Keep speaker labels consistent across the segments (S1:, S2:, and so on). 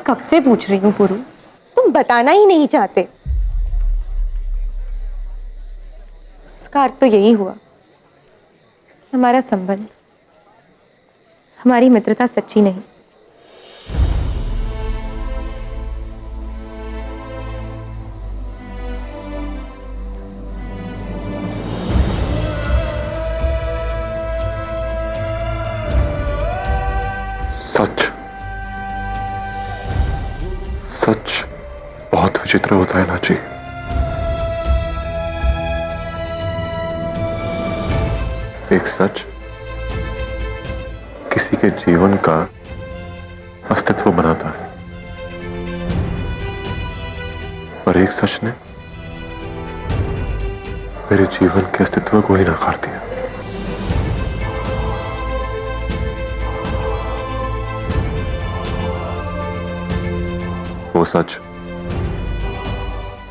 S1: कब से पूछ रही हूँ पुरु, तुम बताना ही नहीं चाहते। इसका अर्थ तो यही हुआ कि हमारा संबंध, हमारी मित्रता सच्ची नहीं।
S2: सच सच बहुत विचित्र होता है नाची। एक सच किसी के जीवन का अस्तित्व बनाता है और एक सच ने मेरे जीवन के अस्तित्व को ही नकार दिया। वो सच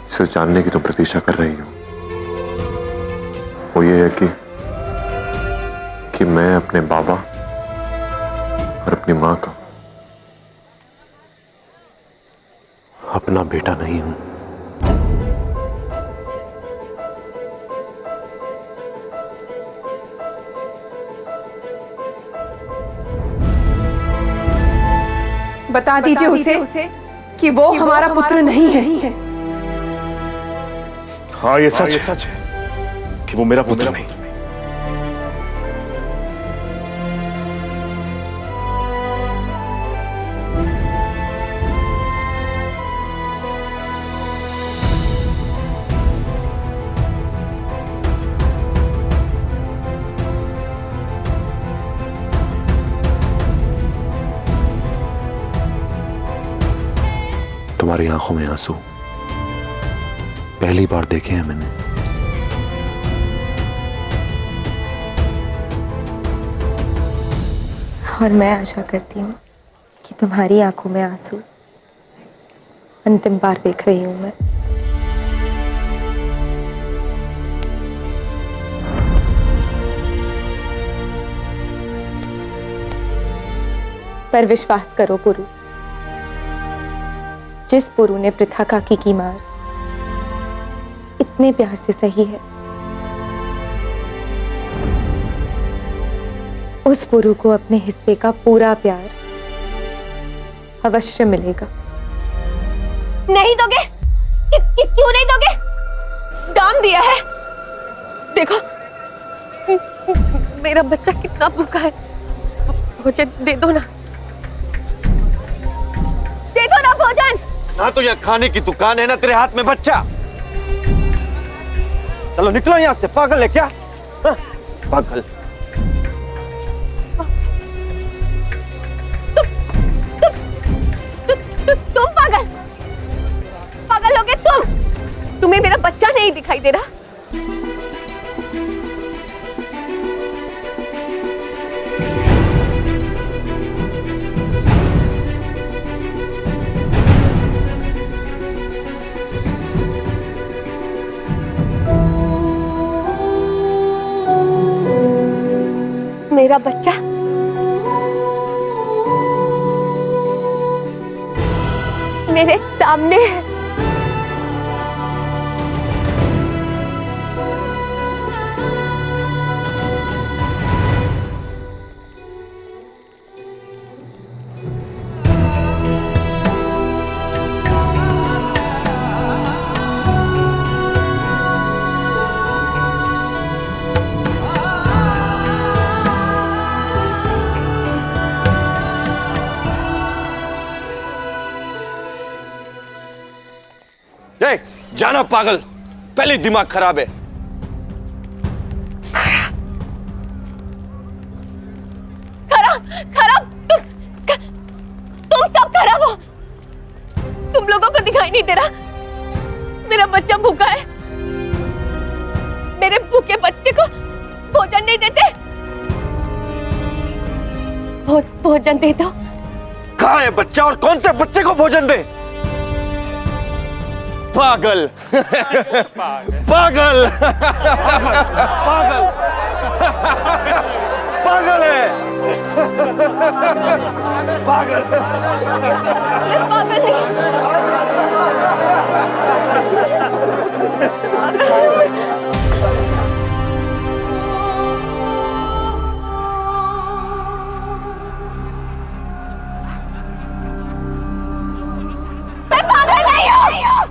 S2: जिसे जानने की तुम प्रतीक्षा कर रही हो वो ये है कि मैं अपने बाबा और अपनी मां का अपना बेटा नहीं हूं।
S3: बता दीजिए उसे कि वो हमारा पुत्र नहीं है।
S4: हाँ ये सच है कि वो मेरा पुत्र नहीं।
S2: तुम्हारी आंखों में आंसू पहली बार देखे हैं मैंने।
S1: और मैं आशा करती हूँ कि तुम्हारी आंखों में आंसू अंतिम बार देख रही हूं मैं। पर विश्वास करो पुरु, जिस पुरु ने पृथा काकी की मार इतने प्यार से सही है, उस पुरु को अपने हिस्से का पूरा प्यार अवश्य मिलेगा।
S5: नहीं दोगे? क्यों नहीं दोगे? दाम दिया है, देखो मेरा बच्चा कितना भूखा है, भोजन दे दो ना, दे दो ना भोजन।
S4: ना तो यह खाने की दुकान है ना तेरे हाथ में बच्चा। चलो निकलो यहां से, पागल है क्या? हाँ? पागल।
S5: तुम पागल पागल हो गए तुम्हें मेरा बच्चा नहीं दिखाई दे रहा? मेरा बच्चा मेरे सामने है।
S4: जाना पागल, पहले दिमाग खराब है।
S5: खराब तुम सब खराब हो। तुम लोगों को दिखाई नहीं दे रहा मेरा बच्चा भूखा है? मेरे भूखे बच्चे को भोजन नहीं देते? भोजन दे दो।
S4: कहाँ है बच्चा और कौन से बच्चे को भोजन दे? पागल पागल पागल पागल है। पागल।
S5: मैं पागल नहीं। मैं पागल नहीं हूँ।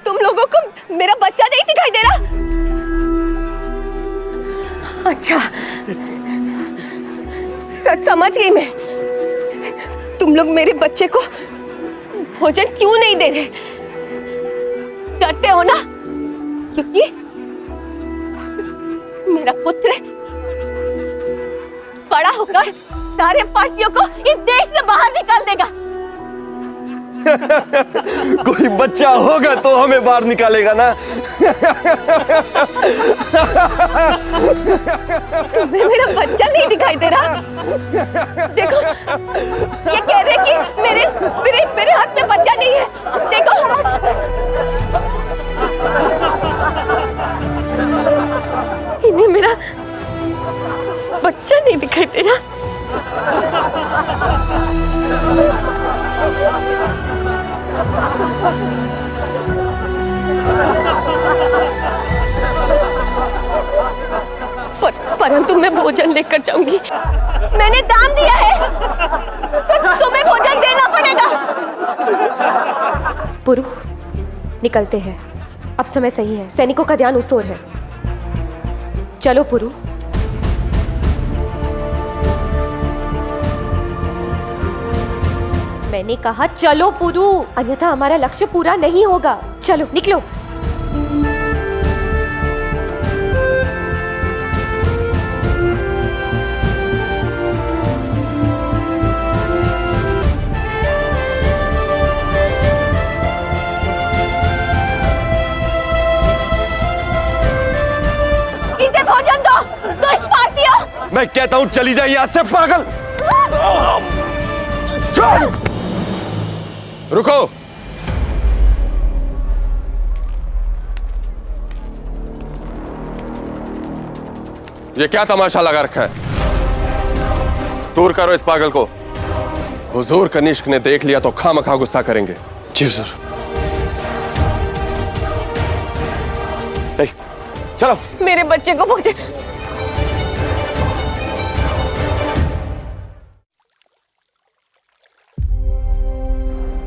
S5: तुम लोगों को मेरा बच्चा नहीं दिखाई दे रहा? अच्छा, समझ गई मैं। तुम लोग मेरे बच्चे को भोजन क्यों नहीं दे रहे? डरते हो ना? क्योंकि मेरा पुत्र बड़ा होकर सारे पारसियों को इस देश से बाहर निकाल देगा।
S4: कोई बच्चा होगा तो हमें बाहर निकालेगा ना।
S5: तुम्हें मेरा बच्चा नहीं दिखाई दे रहा? देखो, ये कह रहे कि मेरे मेरे मेरे हाथ में बच्चा नहीं है। देखो, इन्हें मेरा बच्चा नहीं दिखाई दे रहा। परंतु मैं भोजन लेकर जाऊंगी। मैंने दाम दिया है तो तुम्हें भोजन देना पड़ेगा।
S1: पुरु, निकलते हैं। अब समय सही है, सैनिकों का ध्यान उस ओर है। चलो पुरु। मैंने कहा चलो पुरु, अन्यथा हमारा लक्ष्य पूरा नहीं होगा। चलो निकलो।
S5: इसे भोजन दो, दुष्ट पारसियों।
S4: मैं कहता हूं चली जाइए यहाँ से, पागल। चल! रुको। ये क्या तमाशा लगा रखा है? दूर करो इस पागल को। हुजूर कनिष्क ने देख लिया तो खामखा गुस्सा करेंगे। जी हुजूर। चलो।
S5: मेरे बच्चे को भोजन।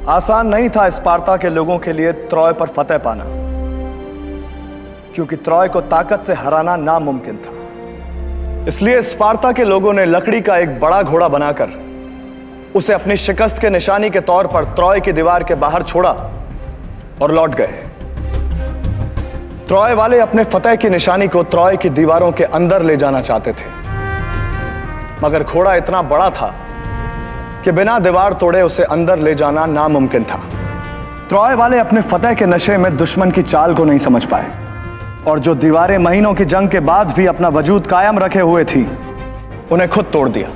S6: आसान नहीं था स्पार्ता के लोगों के लिए ट्रॉय पर फतेह पाना, क्योंकि ट्रॉय को ताकत से हराना नामुमकिन था। इसलिए स्पार्ता के लोगों ने लकड़ी का एक बड़ा घोड़ा बनाकर उसे अपनी शिकस्त के निशानी के तौर पर ट्रॉय की दीवार के बाहर छोड़ा और लौट गए। ट्रॉय वाले अपने फतेह की निशानी को ट्रॉय की दीवारों के अंदर ले जाना चाहते थे, मगर घोड़ा इतना बड़ा था कि बिना दीवार तोड़े उसे अंदर ले जाना नामुमकिन था। ट्रॉय वाले अपने फतेह के नशे में दुश्मन की चाल को नहीं समझ पाए, और जो दीवारें महीनों की जंग के बाद भी अपना वजूद कायम रखे हुए थी, उन्हें खुद तोड़ दिया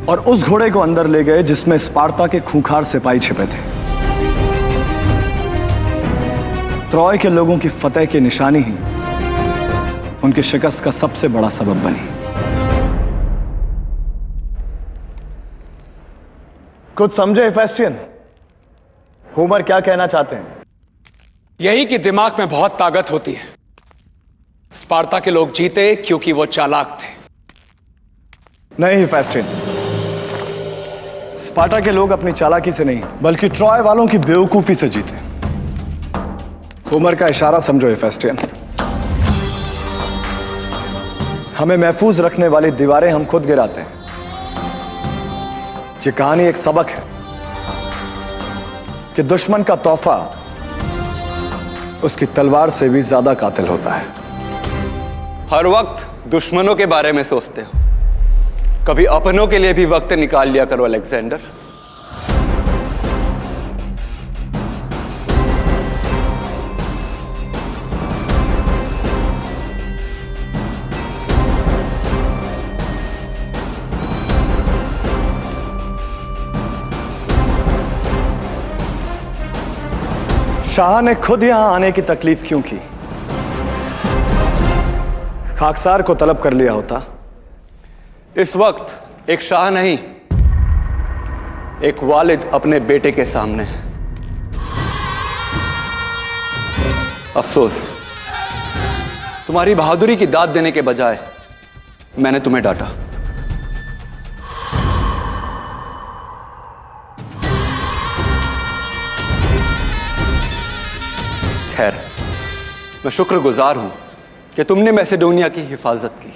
S6: और उस घोड़े को अंदर ले गए जिसमें स्पार्ता के खूंखार सिपाही छिपे थे। ट्रॉय के लोगों की फतेह की निशानी ही उनकी शिकस्त का सबसे बड़ा सबब बनी। कुछ समझे हेफेस्टियन? होमर क्या कहना चाहते हैं?
S7: यही कि दिमाग में बहुत ताकत होती है। स्पार्ता के लोग जीते क्योंकि वो चालाक थे।
S6: नहीं हेफेस्टियन, स्पार्टा के लोग अपनी चालाकी से नहीं बल्कि ट्रॉय वालों की बेवकूफी से जीते। होमर का इशारा समझो हेफेस्टियन। हमें महफूज रखने वाली दीवारें हम खुद गिराते हैं। ये कहानी एक सबक है कि दुश्मन का तोहफा उसकी तलवार से भी ज्यादा कातिल होता है।
S8: हर वक्त दुश्मनों के बारे में सोचते हो, कभी अपनों के लिए भी वक्त निकाल लिया करो अलेक्जेंडर।
S6: शाह ने खुद यहां आने की तकलीफ क्यों की? खाकसार को तलब कर लिया होता।
S8: इस वक्त एक शाह नहीं, एक वालिद अपने बेटे के सामने है। अफसोस, तुम्हारी बहादुरी की दाद देने के बजाय मैंने तुम्हें डांटा। खैर, मैं शुक्रगुजार हूं कि तुमने मैसेडोनिया की हिफाजत की।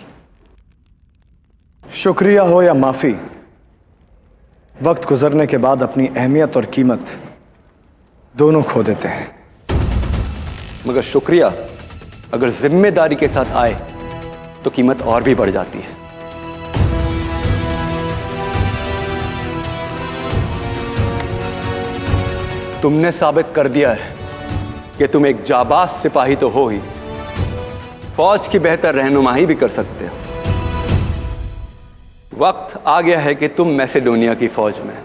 S6: शुक्रिया हो या माफी, वक्त गुजरने के बाद अपनी अहमियत और कीमत दोनों खो देते हैं।
S8: मगर शुक्रिया अगर जिम्मेदारी के साथ आए तो कीमत और भी बढ़ जाती है। तुमने साबित कर दिया है कि तुम एक जाबाज सिपाही तो हो ही, फौज की बेहतर रहनुमाई भी कर सकते हो। वक्त आ गया है कि तुम मैसेडोनिया की फौज में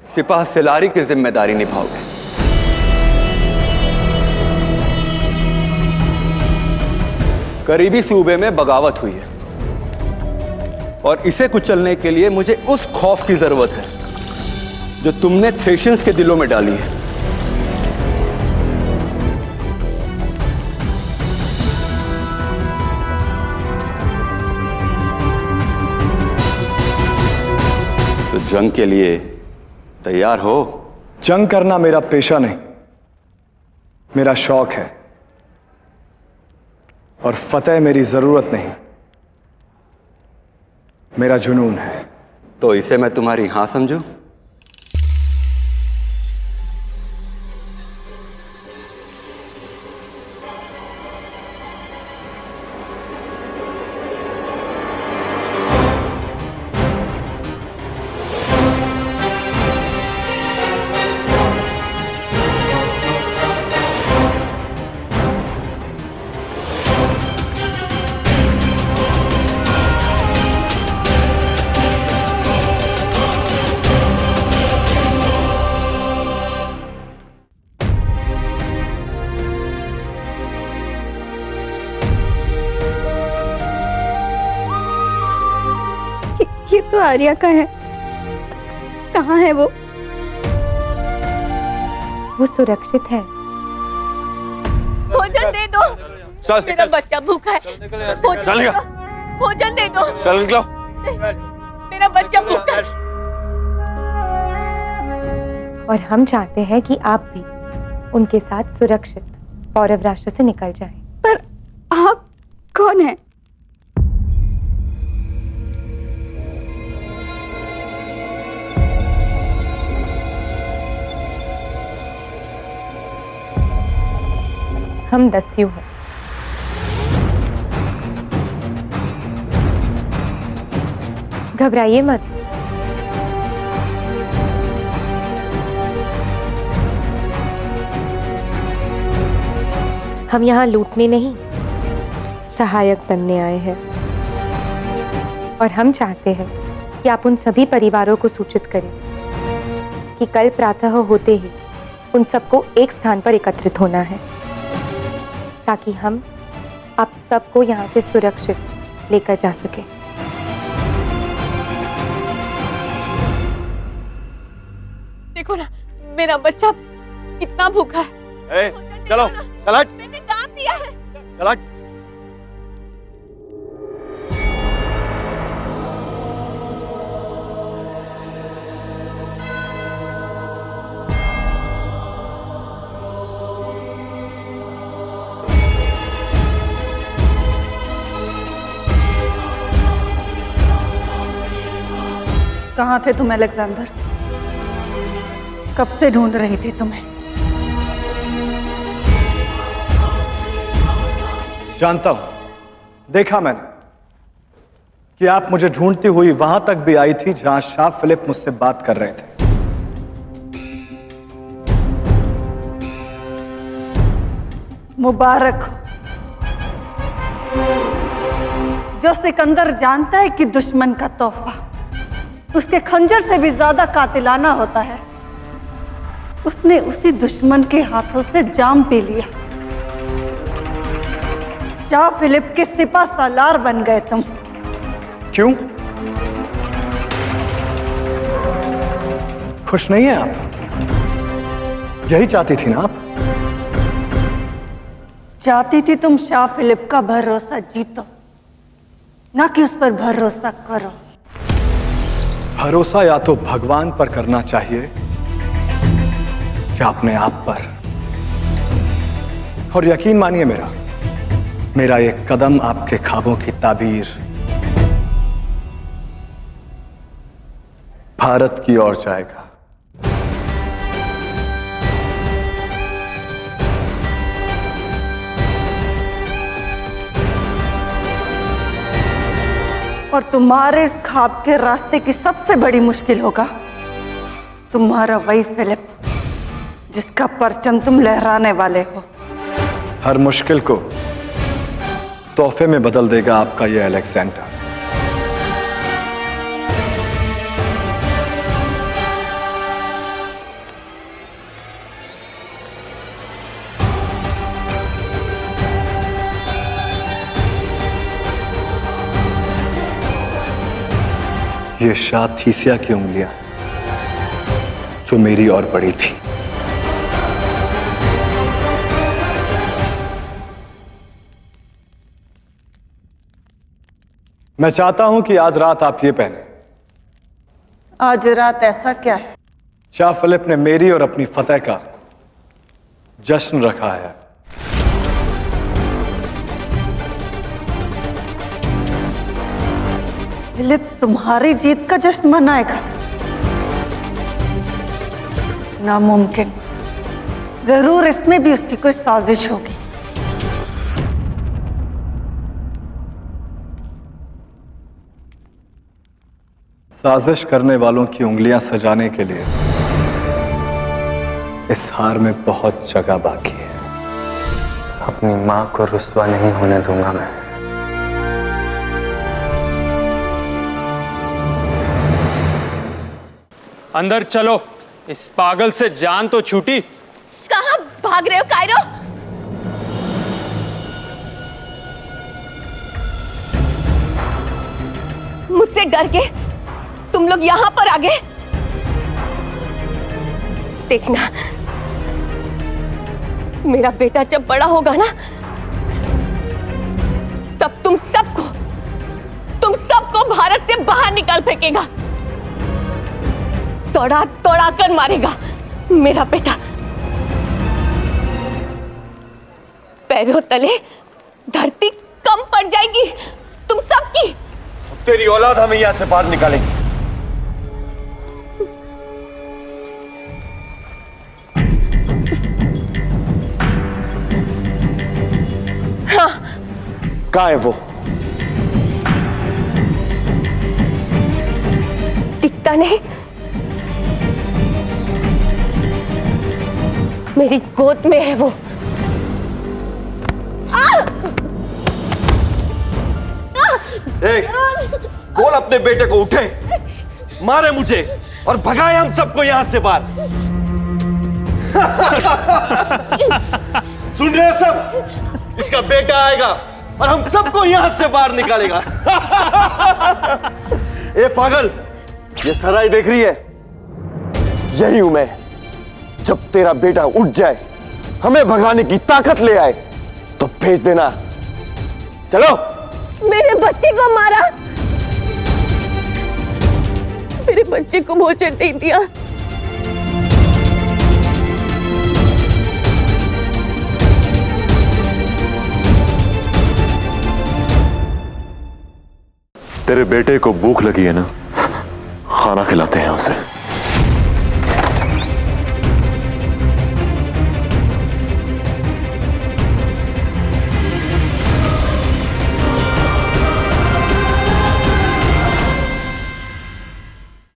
S8: सिपाह सिलारी की जिम्मेदारी निभाओगे। करीबी सूबे में बगावत हुई है और इसे कुचलने के लिए मुझे उस खौफ की जरूरत है जो तुमने थ्रेशियंस के दिलों में डाली है। तो जंग के लिए तैयार हो?
S6: जंग करना मेरा पेशा नहीं, मेरा शौक है, और फतेह मेरी जरूरत नहीं, मेरा जुनून है।
S8: तो इसे मैं तुम्हारी हां समझूं?
S5: ये तो आर्या का है। कहाँ है वो?
S1: वो सुरक्षित है।
S5: भोजन दे दो। मेरा बच्चा भूखा है। भोजन दे दो। भोजन दे दो।
S4: चल निकलो।
S5: मेरा बच्चा भूखा है।
S1: और हम चाहते हैं कि आप भी उनके साथ सुरक्षित पौरव राष्ट्र से निकल जाएं।
S5: पर आप कौन हैं?
S1: हम दस्यु हैं। घबराइए मत। हम यहाँ लूटने नहीं, सहायक बनने आए हैं। और हम चाहते हैं कि आप उन सभी परिवारों को सूचित करें कि कल प्रातः होते ही उन सबको एक स्थान पर एकत्रित होना है, ताकि हम आप सबको यहाँ से सुरक्षित लेकर जा सके।
S5: देखो ना, मेरा बच्चा कितना भूखा है।
S4: चलो, चल हट।
S5: मैंने काम दिया है।
S4: चल हट।
S3: कहाँ थे तुम अलेक्जेंडर? कब से ढूंढ रही थी तुम्हें।
S6: जानता हूं, देखा मैंने कि आप मुझे ढूंढती हुई वहां तक भी आई थी जहां शाह फिलिप मुझसे बात कर रहे थे।
S3: मुबारक हो। जो सिकंदर जानता है कि दुश्मन का तोहफा उसके खंजर से भी ज्यादा कातिलाना होता है, उसने उसी दुश्मन के हाथों से जाम पी लिया। शाह फिलिप के सिपा सालार बन गए तुम।
S6: क्यों? खुश नहीं है आप? यही चाहती थी ना आप?
S3: चाहती थी तुम शाह फिलिप का भरोसा जीतो, ना कि उस पर भरोसा करो।
S6: भरोसा या तो भगवान पर करना चाहिए या अपने आप पर। और यकीन मानिए मेरा एक कदम आपके ख्वाबों की ताबीर भारत की ओर जाएगा।
S3: और तुम्हारे इस ख्वाब के रास्ते की सबसे बड़ी मुश्किल होगा तुम्हारा वही फिलिप जिसका परचम तुम लहराने वाले हो।
S6: हर मुश्किल को तोहफे में बदल देगा आपका ये अलेक्जेंडर। ये शाह थीसिया की उंगलियां जो मेरी और बड़ी थी। मैं चाहता हूं कि आज रात आप ये पहने।
S3: आज रात ऐसा क्या है?
S6: शाह फिलिप ने मेरी और अपनी फतेह का जश्न रखा है।
S3: फिलिप तुम्हारी जीत का जश्न मनाएगा? नामुमकिन। जरूर इसमें भी उसकी कोई साजिश होगी।
S6: साजिश करने वालों की उंगलियां सजाने के लिए इस हार में बहुत जगह बाकी है।
S9: अपनी मां को रुस्वा नहीं होने दूंगा मैं।
S10: अंदर चलो, इस पागल से जान तो छूटी।
S5: कहां भाग रहे हो कायरो? मुझसे डर के तुम लोग यहां पर आ गए। देखना, मेरा बेटा जब बड़ा होगा ना, तब तुम सबको भारत से बाहर निकाल फेंकेगा, तोड़ा तोड़ा कर मारेगा। मेरा बेटा पैरों तले धरती कम पड़ जाएगी तुम सबकी।
S2: तेरी औलाद हमें यहां से बाहर निकालेगी।
S5: हाँ।
S2: कहाँ है वो?
S5: दिखता नहीं? मेरी गोद में है वो।
S2: बोल अपने बेटे को उठे, मारे मुझे और भगाए हम सबको यहां से बाहर। सुन रहे हो सब? इसका बेटा आएगा और हम सबको यहां से बाहर निकालेगा। ए पागल, ये सराय देख रही है? यही हूं मैं। जब तेरा बेटा उठ जाए, हमें भगाने की ताकत ले आए, तो भेज देना। चलो।
S5: मेरे बच्चे को मारा, मेरे बच्चे को भोजन नहीं दिया।
S2: तेरे बेटे को भूख लगी है ना? खाना खिलाते हैं उसे।